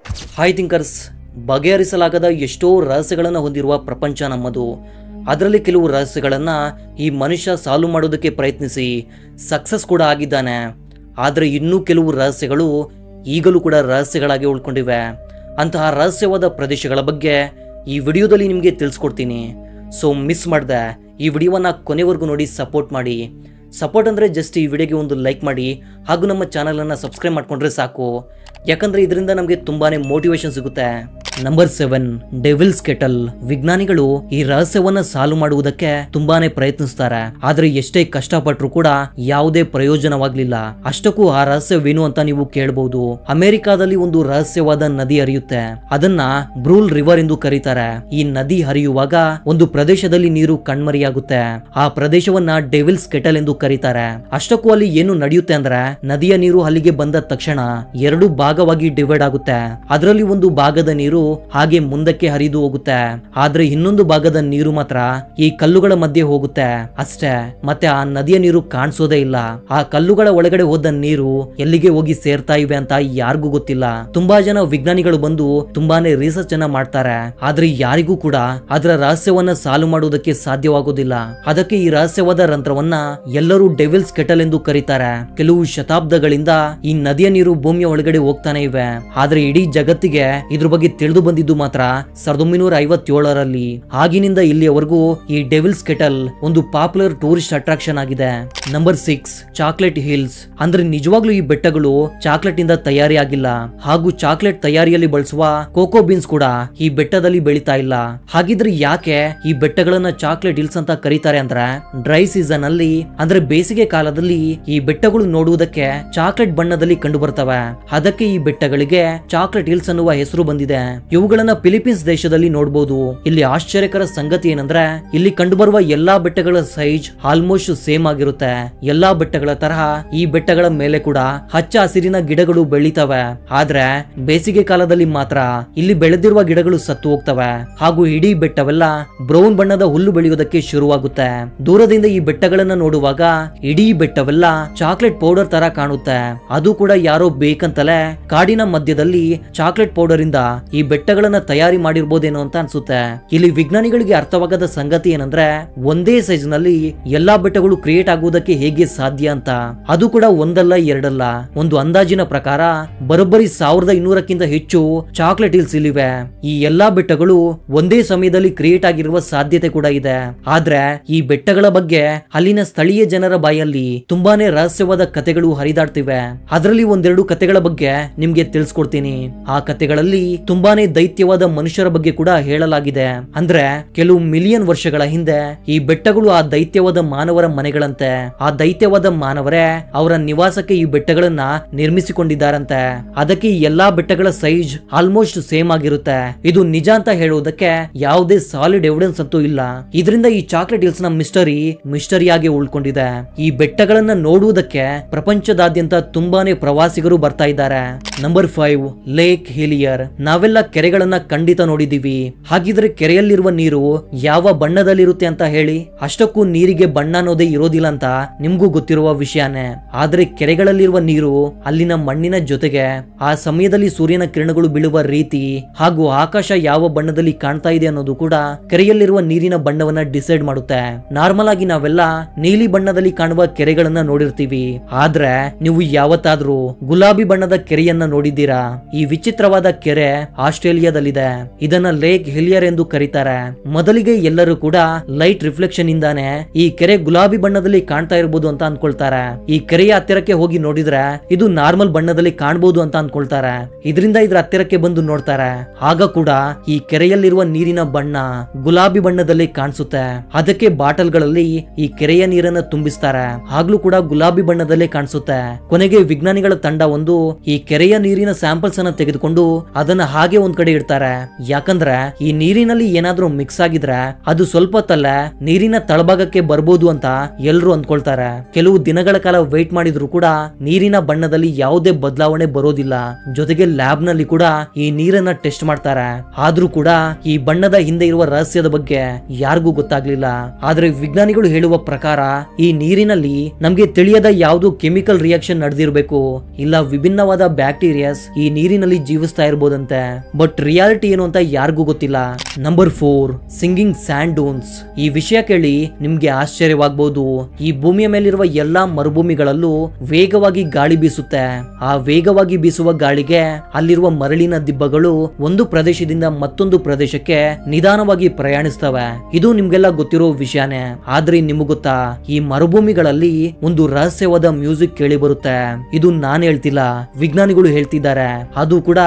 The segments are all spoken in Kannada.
ಹಾಯ್ ಥಿಂಕರ್ಸ್, ಬಗೆಹರಿಸಲಾಗದ ಎಷ್ಟೋ ರಹಸ್ಯಗಳನ್ನು ಹೊಂದಿರುವ ಪ್ರಪಂಚ ನಮ್ಮದು. ಅದರಲ್ಲಿ ಕೆಲವು ರಹಸ್ಯಗಳನ್ನು ಈ ಮನುಷ್ಯ ಸಾಲ್ವ್ ಮಾಡೋದಕ್ಕೆ ಪ್ರಯತ್ನಿಸಿ ಸಕ್ಸಸ್ ಕೂಡ ಆಗಿದ್ದಾನೆ. ಆದರೆ ಇನ್ನೂ ಕೆಲವು ರಹಸ್ಯಗಳು ಈಗಲೂ ಕೂಡ ರಹಸ್ಯಗಳಾಗಿ ಉಳ್ಕೊಂಡಿವೆ. ಅಂತಹ ರಹಸ್ಯವಾದ ಪ್ರದೇಶಗಳ ಬಗ್ಗೆ ಈ ವಿಡಿಯೋದಲ್ಲಿ ನಿಮಗೆ ತಿಳಿಸ್ಕೊಡ್ತೀನಿ. ಸೊ ಮಿಸ್ ಮಾಡ್ದೆ ಈ ವಿಡಿಯೋವನ್ನು ಕೊನೆವರೆಗೂ ನೋಡಿ ಸಪೋರ್ಟ್ ಮಾಡಿ. ಸಪೋರ್ಟ್ ಅಂದರೆ ಜಸ್ಟ್ ಈ ವಿಡಿಯೋಗೆ ಒಂದು ಲೈಕ್ ಮಾಡಿ ಹಾಗೂ ನಮ್ಮ ಚಾನಲನ್ನು ಸಬ್ಸ್ಕ್ರೈಬ್ ಮಾಡಿಕೊಂಡ್ರೆ ಸಾಕು. ಯಾಕಂದರೆ ಇದರಿಂದ ನಮಗೆ ತುಂಬಾ ಮೋಟಿವೇಶನ್ ಸಿಗುತ್ತೆ. Number 7, devils kettle. ವಿಜ್ಞಾನಿಗಳು ಈ ರಹಸ್ಯವನ್ನ ಸಾಲ್ವ್ ಮಾಡುವುದಕ್ಕೆ ತುಂಬಾನೇ ಪ್ರಯತ್ನಿಸ್ತಾರೆ. ಆದ್ರೆ ಎಷ್ಟೇ ಕಷ್ಟಪಟ್ಟರು ಕೂಡ ಯಾವುದೇ ಪ್ರಯೋಜನವಾಗ್ಲಿಲ್ಲ. ಅಷ್ಟಕ್ಕೂ ಆ ರಹಸ್ಯವೇನು ಅಂತ ನೀವು ಕೇಳಬಹುದು. ಅಮೆರಿಕಾದಲ್ಲಿ ಒಂದು ರಹಸ್ಯವಾದ ನದಿ ಹರಿಯುತ್ತೆ. ಅದನ್ನ ಬ್ರೂಲ್ ರಿವರ್ ಎಂದು ಕರೀತಾರೆ. ಈ ನದಿ ಹರಿಯುವಾಗ ಒಂದು ಪ್ರದೇಶದಲ್ಲಿ ನೀರು ಕಣ್ಮರೆಯಾಗುತ್ತೆ. ಆ ಪ್ರದೇಶವನ್ನ ಡೆವಿಲ್ಸ್ ಕೆಟಲ್ ಎಂದು ಕರೀತಾರೆ. ಅಷ್ಟಕ್ಕೂ ಅಲ್ಲಿ ಏನು ನಡೆಯುತ್ತೆ ಅಂದ್ರೆ, ನದಿಯ ನೀರು ಅಲ್ಲಿಗೆ ಬಂದ ತಕ್ಷಣ 2 ಭಾಗವಾಗಿ ಡಿವೈಡ್ ಆಗುತ್ತೆ. ಅದರಲ್ಲಿ ಒಂದು ಭಾಗದ ನೀರು ಹಾಗೆ ಮುಂದಕ್ಕೆ ಹರಿದು ಹೋಗುತ್ತೆ. ಆದ್ರೆ ಇನ್ನೊಂದು ಭಾಗದ ನೀರು ಮಾತ್ರ ಈ ಕಲ್ಲುಗಳ ಮಧ್ಯೆ ಹೋಗುತ್ತೆ ಅಷ್ಟೇ. ಮತ್ತೆ ಆ ನದಿಯ ನೀರು ಕಾಣಿಸೋದೇ ಇಲ್ಲ. ಆ ಕಲ್ಲುಗಳ ಒಳಗಡೆ ಹೋದ ನೀರು ಎಲ್ಲಿಗೆ ಹೋಗಿ ಸೇರ್ತಾ ಇವೆ ಅಂತ ಯಾರಿಗೂ ಗೊತ್ತಿಲ್ಲ. ತುಂಬಾ ಜನ ವಿಜ್ಞಾನಿಗಳು ಬಂದು ತುಂಬಾನೇ ರಿಸರ್ಚ್ ಅನ್ನ ಮಾಡ್ತಾರೆ. ಆದ್ರೆ ಯಾರಿಗೂ ಕೂಡ ಅದರ ರಹಸ್ಯವನ್ನ ಸಾಲ್ವ್ ಮಾಡುವುದಕ್ಕೆ ಸಾಧ್ಯವಾಗುವುದಿಲ್ಲ. ಅದಕ್ಕೆ ಈ ರಹಸ್ಯವಾದ ರಂಧ್ರವನ್ನ ಎಲ್ಲರೂ ಡೆವಿಲ್ಸ್ ಕೆಟಲ್ ಎಂದು ಕರೀತಾರೆ. ಕೆಲವು ಶತಾಬ್ದಗಳಿಂದ ಈ ನದಿಯ ನೀರು ಭೂಮಿಯ ಒಳಗಡೆ ಹೋಗ್ತಾನೆ ಇವೆ. ಆದ್ರೆ ಇಡೀ ಜಗತ್ತಿಗೆ ಇದ್ರ ಬಗ್ಗೆ ತಿಳಿದು ಬಂದಿದ್ದು ಮಾತ್ರ 1957ರಲ್ಲಿ. ಆಗಿನಿಂದ ಇಲ್ಲಿಯವರೆಗೂ ಈ ಡೆವಿಲ್ಸ್ ಕೆಟಲ್ ಒಂದು ಪಾಪ್ಯುಲರ್ ಟೂರಿಸ್ಟ್ ಅಟ್ರಾಕ್ಷನ್ ಆಗಿದೆ. Number 6, chocolate hills. ಅಂದ್ರೆ ನಿಜವಾಗ್ಲೂ ಈ ಬೆಟ್ಟಗಳು ಚಾಕ್ಲೇಟ್ ಇಂದ ತಯಾರಿ ಆಗಿಲ್ಲ. ಹಾಗೂ ಚಾಕ್ಲೇಟ್ ತಯಾರಿಯಲ್ಲಿ ಬಳಸುವ ಕೋಕೋ ಬೀನ್ಸ್ ಕೂಡ ಈ ಬೆಟ್ಟದಲ್ಲಿ ಬೆಳೀತಾ ಇಲ್ಲ. ಹಾಗಿದ್ರೆ ಯಾಕೆ ಈ ಬೆಟ್ಟಗಳನ್ನ ಚಾಕ್ಲೇಟ್ ಹಿಲ್ಸ್ ಅಂತ ಕರೀತಾರೆ ಅಂದ್ರೆ, ಡ್ರೈ ಸೀಸನ್ ಅಲ್ಲಿ ಅಂದ್ರೆ ಬೇಸಿಗೆ ಕಾಲದಲ್ಲಿ ಈ ಬೆಟ್ಟಗಳು ನೋಡುವುದಕ್ಕೆ ಚಾಕ್ಲೇಟ್ ಬಣ್ಣದಲ್ಲಿ ಕಂಡು ಬರ್ತವೆ. ಅದಕ್ಕೆ ಈ ಬೆಟ್ಟಗಳಿಗೆ ಚಾಕ್ಲೇಟ್ ಹಿಲ್ಸ್ ಅನ್ನುವ ಹೆಸರು ಬಂದಿದೆ. ಇವುಗಳನ್ನ ಫಿಲಿಪೀನ್ಸ್ ದೇಶದಲ್ಲಿ ನೋಡಬಹುದು. ಇಲ್ಲಿ ಆಶ್ಚರ್ಯಕರ ಸಂಗತಿ ಏನಂದ್ರೆ, ಇಲ್ಲಿ ಕಂಡುಬರುವ ಎಲ್ಲಾ ಬೆಟ್ಟಗಳ ಸೈಜ್ ಆಲ್ಮೋಸ್ಟ್ ಸೇಮ್ ಆಗಿರುತ್ತೆ. ಎಲ್ಲಾ ಬೆಟ್ಟಗಳ ತರಹ ಈ ಬೆಟ್ಟಗಳ ಮೇಲೆ ಕೂಡ ಹಚ್ಚ ಹಸಿರಿನ ಗಿಡಗಳು ಬೆಳೀತವೆ. ಆದ್ರೆ ಬೇಸಿಗೆ ಕಾಲದಲ್ಲಿ ಮಾತ್ರ ಇಲ್ಲಿ ಬೆಳೆದಿರುವ ಗಿಡಗಳು ಸತ್ತು ಹೋಗ್ತವೆ. ಹಾಗೂ ಇಡೀ ಬೆಟ್ಟವೆಲ್ಲ ಬ್ರೌನ್ ಬಣ್ಣದ ಹುಲ್ಲು ಬೆಳೆಯುವುದಕ್ಕೆ ಶುರುವಾಗುತ್ತೆ. ದೂರದಿಂದ ಈ ಬೆಟ್ಟಗಳನ್ನ ನೋಡುವಾಗ ಇಡೀ ಬೆಟ್ಟವೆಲ್ಲ ಚಾಕ್ಲೇಟ್ ಪೌಡರ್ ತರ ಕಾಣುತ್ತೆ. ಅದು ಕೂಡ ಯಾರೋ ಬೇಕಂತಲೇ ಕಾಡಿನ ಮಧ್ಯದಲ್ಲಿ ಚಾಕ್ಲೇಟ್ ಪೌಡರ್ ಇಂದ ಈ ಬೆಟ್ಟಗಳನ್ನ ತಯಾರಿ ಮಾಡಿರ್ಬೋದೇನೋ ಅಂತ ಅನ್ಸುತ್ತೆ. ಇಲ್ಲಿ ವಿಜ್ಞಾನಿಗಳಿಗೆ ಅರ್ಥವಾಗದ ಸಂಗತಿ ಏನಂದ್ರೆ, ಒಂದೇ ಸೈಜ್ ನಲ್ಲಿ ಎಲ್ಲಾ ಬೆಟ್ಟಗಳು ಕ್ರಿಯೇಟ್ ಆಗುವುದಕ್ಕೆ ಹೇಗೆ ಸಾಧ್ಯ ಅಂತ. ಅದು ಕೂಡ ಒಂದಲ್ಲ ಎರಡಲ್ಲ. ಒಂದು ಅಂದಾಜಿನ ಪ್ರಕಾರ ಬರೋಬ್ಬರಿ 1200ಕ್ಕಿಂತ ಹೆಚ್ಚು ಚಾಕ್ಲೇಟ್ ಹಿಲ್ಸ್ ಇಲ್ಲಿವೆ. ಈ ಎಲ್ಲಾ ಬೆಟ್ಟಗಳು ಒಂದೇ ಸಮಯದಲ್ಲಿ ಕ್ರಿಯೇಟ್ ಆಗಿರುವ ಸಾಧ್ಯತೆ ಕೂಡ ಇದೆ. ಆದ್ರೆ ಈ ಬೆಟ್ಟಗಳ ಬಗ್ಗೆ ಅಲ್ಲಿನ ಸ್ಥಳೀಯ ಜನರ ಬಾಯಲ್ಲಿ ತುಂಬಾನೇ ರಹಸ್ಯವಾದ ಕಥೆಗಳು ಹರಿದಾಡ್ತಿವೆ. ಅದರಲ್ಲಿ ಒಂದೆರಡು ಕಥೆಗಳ ಬಗ್ಗೆ ನಿಮ್ಗೆ ತಿಳಿಸ್ಕೊಡ್ತೀನಿ. ಆ ಕಥೆಗಳಲ್ಲಿ ತುಂಬಾನೇ ದೈತ್ಯವಾದ ಮನುಷ್ಯರ ಬಗ್ಗೆ ಕೂಡ ಹೇಳಲಾಗಿದೆ. ಅಂದ್ರೆ ಕೆಲವು ಮಿಲಿಯನ್ ವರ್ಷಗಳ ಹಿಂದೆ ಈ ಬೆಟ್ಟಗಳು ಆ ದೈತ್ಯವಾದ ಮಾನವರ ಮನೆಗಳಂತೆ. ಆ ದೈತ್ಯವಾದ ಮಾನವರೇ ಅವರ ನಿವಾಸಕ್ಕೆ ಈ ಬೆಟ್ಟಗಳನ್ನ ನಿರ್ಮಿಸಿಕೊಂಡಿದ್ದಾರಂತೆ. ಅದಕ್ಕೆ ಈ ಎಲ್ಲಾ ಬೆಟ್ಟಗಳ ಸೈಜ್ ಆಲ್ಮೋಸ್ಟ್ ಸೇಮ್ ಆಗಿರುತ್ತೆ. ಇದು ನಿಜ ಅಂತ ಹೇಳುವುದಕ್ಕೆ ಯಾವುದೇ ಸಾಲಿಡ್ ಎವಿಡೆನ್ಸ್ ಅಂತೂ ಇಲ್ಲ. ಇದರಿಂದ ಈ ಚಾಕ್ಲೇಟ್ ಹಿಲ್ಸ್ ನ ಮಿಸ್ಟರಿಯಾಗಿ ಉಳ್ಕೊಂಡಿದೆ. ಈ ಬೆಟ್ಟಗಳನ್ನ ನೋಡುವುದಕ್ಕೆ ಪ್ರಪಂಚದಾದ್ಯಂತ ತುಂಬಾನೇ ಪ್ರವಾಸಿಗರು ಬರ್ತಾ ಇದ್ದಾರೆ. Number 5, lake Hillier. ನಾವೆಲ್ಲ ಕೆರೆಗಳನ್ನ ಖಂಡಿತ ನೋಡಿದೀವಿ. ಹಾಗಿದ್ರೆ ಕೆರೆಯಲ್ಲಿರುವ ನೀರು ಯಾವ ಬಣ್ಣದಲ್ಲಿರುತ್ತೆ ಅಂತ ಹೇಳಿ? ಅಷ್ಟಕ್ಕೂ ನೀರಿಗೆ ಬಣ್ಣ ಅನ್ನೋದೇ ಇರೋದಿಲ್ಲ ಅಂತ ನಿಮ್ಗೂ ಗೊತ್ತಿರುವ ವಿಷಯನೇ. ಆದ್ರೆ ಕೆರೆಗಳಲ್ಲಿರುವ ನೀರು ಅಲ್ಲಿನ ಮಣ್ಣಿನ ಜೊತೆಗೆ ಆ ಸಮಯದಲ್ಲಿ ಸೂರ್ಯನ ಕಿರಣಗಳು ಬೀಳುವ ರೀತಿ ಹಾಗೂ ಆಕಾಶ ಯಾವ ಬಣ್ಣದಲ್ಲಿ ಕಾಣ್ತಾ ಇದೆ ಅನ್ನೋದು ಕೂಡ ಕೆರೆಯಲ್ಲಿರುವ ನೀರಿನ ಬಣ್ಣವನ್ನ ಡಿಸೈಡ್ ಮಾಡುತ್ತೆ. ನಾರ್ಮಲ್ ಆಗಿ ನಾವೆಲ್ಲ ನೀಲಿ ಬಣ್ಣದಲ್ಲಿ ಕಾಣುವ ಕೆರೆಗಳನ್ನ ನೋಡಿರ್ತೀವಿ. ಆದ್ರೆ ನೀವು ಯಾವತ್ತಾದ್ರೂ ಗುಲಾಬಿ ಬಣ್ಣದ ಕೆರೆಯನ್ನ ನೋಡಿದ್ದೀರಾ? ಈ ವಿಚಿತ್ರವಾದ ಕೆರೆ ಆಸ್ಟ್ರೇಲಿಯಾದಲ್ಲಿದೆ. ಇದನ್ನ ಲೇಕ್ ಹಿಲಿಯರ್ ಎಂದು ಕರೀತಾರೆ. ಮೊದಲಿಗೆ ಎಲ್ಲರೂ ಕೂಡ ಲೈಟ್ ರಿಫ್ಲೆಕ್ಷನ್ ಇಂದಾನೆ ಈ ಕೆರೆ ಗುಲಾಬಿ ಬಣ್ಣದಲ್ಲಿ ಕಾಣ್ತಾ ಇರಬಹುದು ಅಂತ ಅನ್ಕೊಳ್ತಾರೆ. ಈ ಕೆರೆಯ ಹತ್ತಿರಕ್ಕೆ ಹೋಗಿ ನೋಡಿದ್ರೆ ಇದು ನಾರ್ಮಲ್ ಬಣ್ಣದಲ್ಲಿ ಕಾಣಬಹುದು ಅಂತ ಅನ್ಕೊಳ್ತಾರೆ. ಇದರಿಂದ ಇದ್ರ ಹತ್ತಿರಕ್ಕೆ ಬಂದು ನೋಡ್ತಾರೆ. ಆಗ ಕೂಡ ಈ ಕೆರೆಯಲ್ಲಿರುವ ನೀರಿನ ಬಣ್ಣ ಗುಲಾಬಿ ಬಣ್ಣದಲ್ಲಿ ಕಾಣಿಸುತ್ತೆ. ಅದಕ್ಕೆ ಬಾಟಲ್ ಗಳಲ್ಲಿ ಈ ಕೆರೆಯ ನೀರನ್ನ ತುಂಬಿಸ್ತಾರೆ. ಆಗ್ಲೂ ಕೂಡ ಗುಲಾಬಿ ಬಣ್ಣದಲ್ಲೇ ಕಾಣಿಸುತ್ತೆ. ಕೊನೆಗೆ ವಿಜ್ಞಾನಿಗಳ ತಂಡ ಒಂದು ಈ ಕೆರೆಯ ನೀರಿನ ಸ್ಯಾಂಪಲ್ಸ್ ಅನ್ನ ತೆಗೆದುಕೊಂಡು ಅದನ್ನ ಹಾಗೆ ಒಂದ್ ಕಡೆ ಇಡ್ತಾರೆ. ಯಾಕಂದ್ರೆ ಈ ನೀರಿನಲ್ಲಿ ಏನಾದ್ರೂ ಮಿಕ್ಸ್ ಆಗಿದ್ರೆ ಅದು ಸ್ವಲ್ಪ ಹೊತ್ತಲ್ಲೇ ನೀರಿನ ತಳಭಾಗಕ್ಕೆ ಬರ್ಬೋದು ಅಂತ ಎಲ್ರು ಅಂದ್ಕೊಳ್ತಾರೆ. ಕೆಲವು ದಿನಗಳ ಕಾಲ ವೇಟ್ ಮಾಡಿದ್ರು ಕೂಡ ನೀರಿನ ಬಣ್ಣದಲ್ಲಿ ಯಾವುದೇ ಬದಲಾವಣೆ ಬರೋದಿಲ್ಲ. ಜೊತೆಗೆ ಲ್ಯಾಬ್ ನಲ್ಲಿ ಕೂಡ ಈ ನೀರನ್ನ ಟೆಸ್ಟ್ ಮಾಡ್ತಾರೆ. ಆದ್ರೂ ಕೂಡ ಈ ಬಣ್ಣದ ಹಿಂದೆ ಇರುವ ರಹಸ್ಯದ ಬಗ್ಗೆ ಯಾರಿಗೂ ಗೊತ್ತಾಗ್ಲಿಲ್ಲ. ಆದ್ರೆ ವಿಜ್ಞಾನಿಗಳು ಹೇಳುವ ಪ್ರಕಾರ ಈ ನೀರಿನಲ್ಲಿ ನಮ್ಗೆ ತಿಳಿಯದ ಯಾವ್ದು ಕೆಮಿಕಲ್ ರಿಯಾಕ್ಷನ್ ನಡೆದಿರ್ಬೇಕು, ಇಲ್ಲ ವಿಭಿನ್ನವಾದ ಬ್ಯಾಕ್ಟೀರಿಯಾಸ್ ಈ ನೀರಿನಲ್ಲಿ ಜೀವಿಸ್ತಾ ಇರ್ಬೋದಂತೆ. ಬಟ್ ರಿಯಾಲಿಟಿ ಏನು ಅಂತ ಯಾರಿಗೂ ಗೊತ್ತಿಲ್ಲ. Number 4, singing sand dunes. ಈ ವಿಷಯ ಕೇಳಿ ನಿಮ್ಗೆ ಆಶ್ಚರ್ಯವಾಗಬಹುದು. ಈ ಭೂಮಿಯ ಮೇಲಿರುವ ಎಲ್ಲಾ ಮರುಭೂಮಿಗಳಲ್ಲೂ ವೇಗವಾಗಿ ಗಾಳಿ ಬೀಸುತ್ತೆ. ಆ ವೇಗವಾಗಿ ಬೀಸುವ ಗಾಳಿಗೆ ಅಲ್ಲಿರುವ ಮರಳಿನ ದಿಬ್ಬಗಳು ಒಂದು ಪ್ರದೇಶದಿಂದ ಮತ್ತೊಂದು ಪ್ರದೇಶಕ್ಕೆ ನಿಧಾನವಾಗಿ ಪ್ರಯಾಣಿಸ್ತವೆ. ಇದು ನಿಮ್ಗೆಲ್ಲ ಗೊತ್ತಿರೋ ವಿಷಯನೇ. ಆದ್ರೆ ನಿಮ್ಗೆ ಗೊತ್ತಾ, ಈ ಮರುಭೂಮಿಗಳಲ್ಲಿ ಒಂದು ರಹಸ್ಯವಾದ ಮ್ಯೂಸಿಕ್ ಕೇಳಿ ಬರುತ್ತೆ. ಇದು ನಾನ್ ಹೇಳ್ತಿಲ್ಲ, ವಿಜ್ಞಾನಿಗಳು ಹೇಳ್ತಿದ್ದಾರೆ. ಅದು ಕೂಡ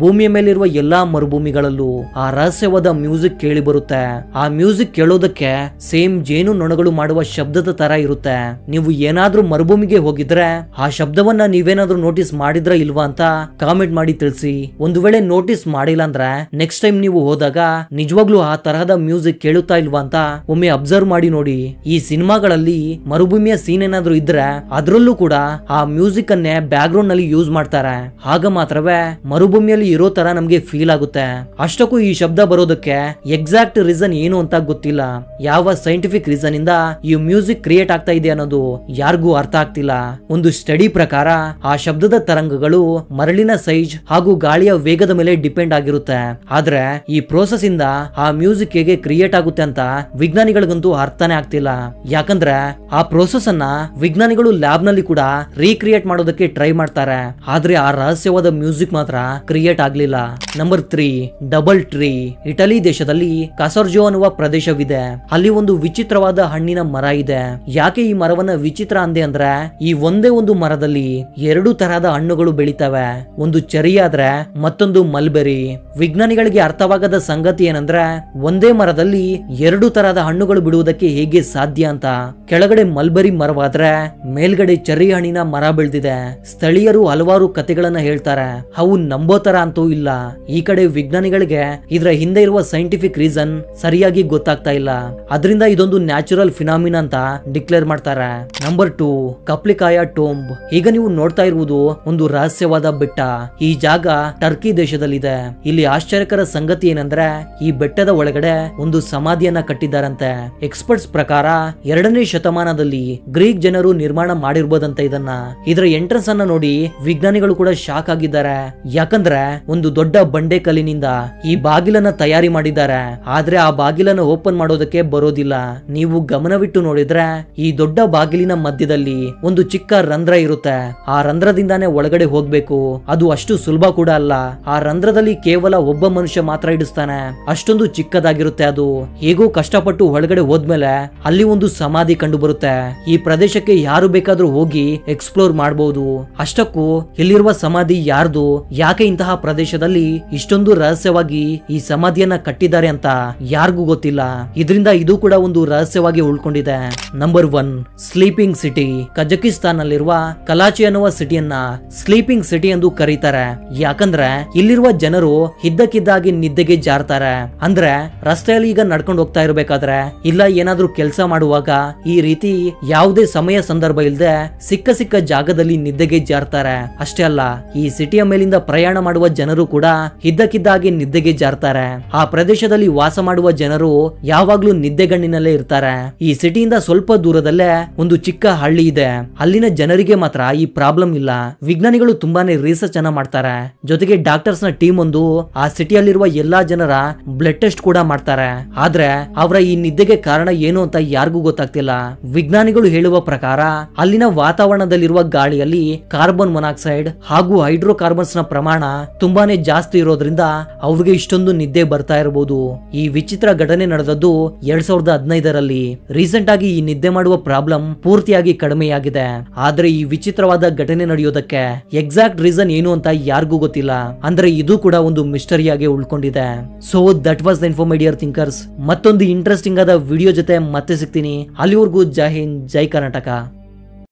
ಭೂಮಿಯ ಮೇಲಿರುವ ಎಲ್ಲಾ ಮರುಭೂಮಿಗಳಲ್ಲೂ ಆ ರಹಸ್ಯವಾದ ಮ್ಯೂಸಿಕ್ ಕೇಳಿ ಬರುತ್ತೆ. ಆ ಮ್ಯೂಸಿಕ್ ಕೇಳೋದಕ್ಕೆ ಸೇಮ್ ಜೇನು ನೊಣಗಳು ಮಾಡುವ ಶಬ್ದದ ತರ ಇರುತ್ತೆ. ನೀವು ಏನಾದ್ರೂ ಮರುಭೂಮಿಗೆ ಹೋಗಿದ್ರೆ ಆ ಶಬ್ದವನ್ನ ನೀವೇನಾದ್ರೂ ನೋಟಿಸ್ ಮಾಡಿದ್ರ ಇಲ್ವಾ ಅಂತ ಕಾಮೆಂಟ್ ಮಾಡಿ ತಿಳಿಸಿ. ಒಂದು ವೇಳೆ ನೋಟಿಸ್ ಮಾಡಿಲ್ಲ ಅಂದ್ರೆ ನೆಕ್ಸ್ಟ್ ಟೈಮ್ ನೀವು ಹೋದಾಗ ನಿಜವಾಗ್ಲೂ ಆ ತರಹದ ಮ್ಯೂಸಿಕ್ ಕೇಳುತ್ತಾ ಇಲ್ವಾ ಅಂತ ಒಮ್ಮೆ ಅಬ್ಸರ್ವ್ ಮಾಡಿ ನೋಡಿ. ಈ ಸಿನಿಮಾಗಳಲ್ಲಿ ಮರುಭೂಮಿಯ ಸೀನ್ ಏನಾದ್ರೂ ಇದ್ರೆ ಅದ್ರಲ್ಲೂ ಕೂಡ ಆ ಮ್ಯೂಸಿಕ್ ಅನ್ನೇ ಬ್ಯಾಕ್ ಗ್ರೌಂಡ್ ನಲ್ಲಿ ಯೂಸ್ ಮಾಡ್ತಾರೆ. ಆಗ ಮಾತ್ರವೇ ಮರುಭೂಮಿಯಲ್ಲಿ ಇರೋ ತರ ನಮ್ಗೆ ಫೀಲ್ ಆಗುತ್ತೆ. ಅಷ್ಟಕ್ಕೂ ಈ ಶಬ್ದ ಬರೋದಕ್ಕೆ ಎಕ್ಸಾಕ್ಟ್ ರೀಸನ್ ಏನು ಅಂತ ಗೊತ್ತಿಲ್ಲ. ಯಾವ ಸೈಂಟಿಫಿಕ್ ರೀಸನ್ ಇಂದ ಈ ಮ್ಯೂಸಿಕ್ ಕ್ರಿಯೇಟ್ ಆಗ್ತಾ ಇದೆ ಅನ್ನೋದು ಯಾರಿಗೂ ಅರ್ಥ ಆಗ್ತಿಲ್ಲ. ಒಂದು ಸ್ಟಡಿ ಪ್ರಕಾರ ಆ ಶಬ್ದದ ತರಂಗಗಳು ಮರಳಿನ ಸೈಜ್ ಹಾಗೂ ಗಾಳಿಯ ವೇಗದ ಮೇಲೆ ಡಿಪೆಂಡ್ ಆಗಿರುತ್ತೆ. ಆದ್ರೆ ಈ ಪ್ರೋಸೆಸ್ ಇಂದ ಆ ಮ್ಯೂಸಿಕ್ ಹೇಗೆ ಕ್ರಿಯೇಟ್ ಆಗುತ್ತೆ ಅಂತ ವಿಜ್ಞಾನಿಗಳಿಗಂತೂ ಅರ್ಥನೇ ಆಗ್ತಿಲ್ಲ. ಯಾಕಂದ್ರೆ ಆ ಪ್ರೋಸೆಸ್ ಅನ್ನ ವಿಜ್ಞಾನಿಗಳು ಲ್ಯಾಬ್ ನಲ್ಲಿ ಕೂಡ ರೀಕ್ರಿಯೇಟ್ ಮಾಡೋದಕ್ಕೆ ಟ್ರೈ ಮಾಡ್ತಾರೆ. ಆದ್ರೆ ಆ ರಹಸ್ಯವಾದ ಮ್ಯೂಸಿಕ್ ಮಾತ್ರ ಕ್ರಿಯೇಟ್ ಆಗ್ಲಿಲ್ಲ. Number 3, double tree. ಇಟಲಿ ದೇಶದಲ್ಲಿ ಕಸರ್ಜೋ ಅನ್ನುವ ಪ್ರದೇಶವಿದೆ. ಅಲ್ಲಿ ಒಂದು ವಿಚಿತ್ರವಾದ ಹಣ್ಣಿನ ಮರ ಇದೆ. ಯಾಕೆ ಈ ಮರವನ್ನ ವಿಚಿತ್ರ ಅಂದೆ ಅಂದ್ರೆ ಈ ಒಂದೇ ಒಂದು ಮರದಲ್ಲಿ 2 ತರಹದ ಹಣ್ಣುಗಳು ಬೆಳಿತವೆ. ಒಂದು ಚೆರಿ ಆದ್ರೆ ಮತ್ತೊಂದು ಮಲ್ಬೆರಿ. ವಿಜ್ಞಾನಿಗಳಿಗೆ ಅರ್ಥವಾಗದ ಸಂಗತಿ ಏನಂದ್ರೆ ಒಂದೇ ಮರದಲ್ಲಿ 2 ತರಹದ ಹಣ್ಣುಗಳು ಬಿಡುವುದಕ್ಕೆ ಹೇಗೆ ಸಾಧ್ಯ ಅಂತ. ಕೆಳಗಡೆ ಮಲ್ಬೆರಿ ಮರವಾದ್ರೆ ಮೇಲ್ಗಡೆ ಚೆರಿ ಹಣ್ಣಿನ ಮರ ಬೆಳೆದಿದೆ. ಸ್ಥಳೀಯರು ಹಲವಾರು ಕಥೆಗಳನ್ನ ಹೇಳ್ತಾರೆ. ಅವು ನಂಬೋ ತರ ಅಂತೂ ಇಲ್ಲ. ಈ ಕಡೆ ವಿಜ್ಞಾನಿಗಳಿಗೆ ಇದರ ಹಿಂದೆ ಇರುವ ಸೈಂಟಿಫಿಕ್ ರೀಸನ್ ಸರಿಯಾಗಿ ಗೊತ್ತಾಗ್ತಾ ಇಲ್ಲ. ಅದರಿಂದ ಇದೊಂದು ನ್ಯಾಚುರಲ್ ಫಿನಾಮಿನಾ ಅಂತ ಡಿಕ್ಲೇರ್ ಮಾಡ್ತಾರೆ. Number 2, ಕಪ್ಲಿಕಾಯ tomb. ಈಗ ನೀವು ನೋಡ್ತಾ ಇರುವುದು ಒಂದು ರಹಸ್ಯವಾದ ಬೆಟ್ಟ. ಈ ಜಾಗ ಟರ್ಕಿ ದೇಶದಲ್ಲಿದೆ. ಇಲ್ಲಿ ಆಶ್ಚರ್ಯಕರ ಸಂಗತಿ ಏನಂದ್ರೆ ಈ ಬೆಟ್ಟದ ಒಳಗಡೆ ಒಂದು ಸಮಾಧಿಯನ್ನ ಕಟ್ಟಿದ್ದಾರಂತೆ. ಎಕ್ಸ್ಪರ್ಟ್ಸ್ ಪ್ರಕಾರ 2ನೇ ಶತಮಾನದಲ್ಲಿ ಗ್ರೀಕ್ ಜನರು ನಿರ್ಮಾಣ ಮಾಡಿರ್ಬೋದಂತ ಇದನ್ನ. ಇದರ ಎಂಟ್ರೆನ್ಸ್ ಅನ್ನ ನೋಡಿ ವಿಜ್ಞಾನಿಗಳು ಕೂಡ ಶಾಕ್ ಆಗಿದ್ದಾರೆ. ಯಾಕಂದ್ರೆ ಒಂದು ದೊಡ್ಡ ಬಂಡೆ ಕಲ್ಲಿನಿಂದ ಈ ಬಾಗಿಲನ್ನ ತಯಾರಿ ಮಾಡಿದ್ದಾರೆ. ಆದ್ರೆ ಆ ಬಾಗಿಲನ್ನ ಓಪನ್ ಮಾಡೋದಕ್ಕೆ ಬರೋದಿಲ್ಲ. ನೀವು ಗಮನವಿಟ್ಟು ನೋಡಿದ್ರೆ ಈ ದೊಡ್ಡ ಬಾಗಿಲಿನ ಮಧ್ಯದಲ್ಲಿ ಒಂದು ಚಿಕ್ಕ ರಂಧ್ರ ಇರುತ್ತೆ. ಆ ರಂಧ್ರದಿಂದಾನೇ ಒಳಗಡೆ ಹೋಗ್ಬೇಕು. ಅದು ಅಷ್ಟು ಸುಲಭ ಕೂಡ ಅಲ್ಲ. ಆ ರಂಧ್ರದಲ್ಲಿ ಕೇವಲ ಒಬ್ಬ ಮನುಷ್ಯ ಮಾತ್ರ ಇಡಿಸ್ತಾನೆ. ಅಷ್ಟೊಂದು ಚಿಕ್ಕದಾಗಿರುತ್ತೆ ಅದು. ಹೇಗೋ ಕಷ್ಟಪಟ್ಟು ಒಳಗಡೆ ಹೋದ್ಮೇಲೆ ಅಲ್ಲಿ ಒಂದು ಸಮಾಧಿ ಕಂಡು ಬರುತ್ತೆ. ಈ ಪ್ರದೇಶಕ್ಕೆ ಯಾರು ಬೇಕಾದ್ರೂ ಹೋಗಿ ಎಕ್ಸ್ಪ್ಲೋರ್ ಮಾಡಬಹುದು. ಅಷ್ಟಕ್ಕೂ ಇಲ್ಲಿರುವ ಸಮಾಧಿ ಯಾರ್ದು, ಯಾಕೆ ಇಂತಹ ಪ್ರದೇಶದಲ್ಲಿ ಇಷ್ಟೊಂದು ರಹಸ್ಯವಾಗಿ ಈ ಸಮಾಧಿಯನ್ನ ಕಟ್ಟಿದ್ದಾರೆ ಅಂತ ಯಾರಿಗೂ ಗೊತ್ತಿಲ್ಲ. ಇದರಿಂದ ಇದು ಕೂಡ ಒಂದು ರಹಸ್ಯವಾಗಿ ಉಳ್ಕೊಂಡಿದೆ. Number 1, sleeping city. ಕಜಕಿಸ್ತಾನ್ ನಲ್ಲಿರುವ ಕಲಾಚಿ ಅನ್ನುವ ಸಿಟಿಯನ್ನ ಸ್ಲೀಪಿಂಗ್ ಸಿಟಿ ಎಂದು ಕರೀತಾರೆ. ಯಾಕಂದ್ರೆ ಇಲ್ಲಿರುವ ಜನರು ಇದ್ದಕ್ಕಿದ್ದಾಗಿ ನಿದ್ದೆಗೆ ಜಾರ್ತಾರೆ. ಅಂದ್ರೆ ರಸ್ತೆಯಲ್ಲಿ ಈಗ ನಡ್ಕೊಂಡು ಹೋಗ್ತಾ ಇರಬೇಕಾದ್ರೆ ಇಲ್ಲ ಏನಾದ್ರೂ ಕೆಲಸ ಮಾಡುವಾಗ ಈ ರೀತಿ ಯಾವುದೇ ಸಮಯ ಸಂದರ್ಭ ಇಲ್ಲದೆ ಸಿಕ್ಕ ಜಾಗದಲ್ಲಿ ನಿದ್ದೆಗೆ ಜಾರ್ತಾರೆ. ಅಷ್ಟೇ ಅಲ್ಲ, ಈ ಸಿಟಿಯ ಮೇಲಿಂದ ಪ್ರಯಾಣ ಮಾಡುವ ಜನರು ಕೂಡ ಇದ್ದಕ್ಕಿದ್ದಾಗಿ ನಿದ್ದೆಗೆ ಜಾರ್ತಾರೆ. ಆ ಪ್ರದೇಶದಲ್ಲಿ ವಾಸ ಮಾಡುವ ಜನರು ಯಾವಾಗ್ಲೂ ನಿದ್ದೆಗಣ್ಣಿನಲ್ಲೇ ಇರ್ತಾರೆ. ಈ ಸಿಟಿಯಿಂದ ಸ್ವಲ್ಪ ದೂರದಲ್ಲೇ ಒಂದು ಚಿಕ್ಕ ಹಳ್ಳಿ ಇದೆ. ಅಲ್ಲಿನ ಜನರಿಗೆ ಮಾತ್ರ ಈ ಪ್ರಾಬ್ಲಮ್ ಇಲ್ಲ. ವಿಜ್ಞಾನಿಗಳು ತುಂಬಾನೇ ರಿಸರ್ಚ್ ಅನ್ನ ಮಾಡ್ತಾರೆ. ಜೊತೆಗೆ ಡಾಕ್ಟರ್ಸ್ ನ ಟೀಮ್ ಒಂದು ಆ ಸಿಟಿಯಲ್ಲಿರುವ ಎಲ್ಲಾ ಜನರ ಬ್ಲಡ್ ಟೆಸ್ಟ್ ಕೂಡ ಮಾಡ್ತಾರೆ. ಆದ್ರೆ ಅವರ ಈ ನಿದ್ದೆಗೆ ಕಾರಣ ಏನು ಅಂತ ಯಾರಿಗೂ ಗೊತ್ತಾಗ್ತಿಲ್ಲ. ವಿಜ್ಞಾನಿಗಳು ಹೇಳುವ ಪ್ರಕಾರ ಅಲ್ಲಿನ ವಾತಾವರಣದಲ್ಲಿರುವ ಗಾಳಿಯಲ್ಲಿ ಕಾರ್ಬನ್ ಮೊನಾಕ್ಸೈಡ್ ಹಾಗೂ ಹೈಡ್ರೋಕಾರ್ಬನ್ಸ್ ನ ಪ್ರಮಾಣ ತುಂಬಾನೇ ಜಾಸ್ತಿ ಇರೋದ್ರಿಂದ ಅವ್ರಿಗೆ ಇಷ್ಟೊಂದು ನಿದ್ದೆ ಬರ್ತಾ ಇರಬಹುದು. ಈ ವಿಚಿತ್ರ ಘಟನೆ ನಡೆದದ್ದು 2015ರಲ್ಲಿ. ರೀಸೆಂಟ್ ಆಗಿ ಈ ನಿದ್ದೆ ಮಾಡುವ ಪ್ರಾಬ್ಲಮ್ ಪೂರ್ತಿಯಾಗಿ ಕಡಿಮೆಯಾಗಿದೆ. ಆದ್ರೆ ಈ ವಿಚಿತ್ರವಾದ ಘಟನೆ ನಡೆಯೋದಕ್ಕೆ ಎಕ್ಸಾಕ್ಟ್ ರೀಸನ್ ಏನು ಅಂತ ಯಾರಿಗೂ ಗೊತ್ತಿಲ್ಲ. ಅಂದ್ರೆ ಇದು ಕೂಡ ಒಂದು ಮಿಸ್ಟರಿಯಾಗಿ ಉಳ್ಕೊಂಡಿದೆ. So that was the info my dear thinkers. ಮತ್ತೊಂದು ಇಂಟ್ರೆಸ್ಟಿಂಗ್ ಆದ ವಿಡಿಯೋ ಜೊತೆ ಮತ್ತೆ ಸಿಗ್ತೀನಿ. ಅಲ್ಲಿವರೆಗೂ ಜೈ ಹಿಂದ್, ಜೈ ಕರ್ನಾಟಕ.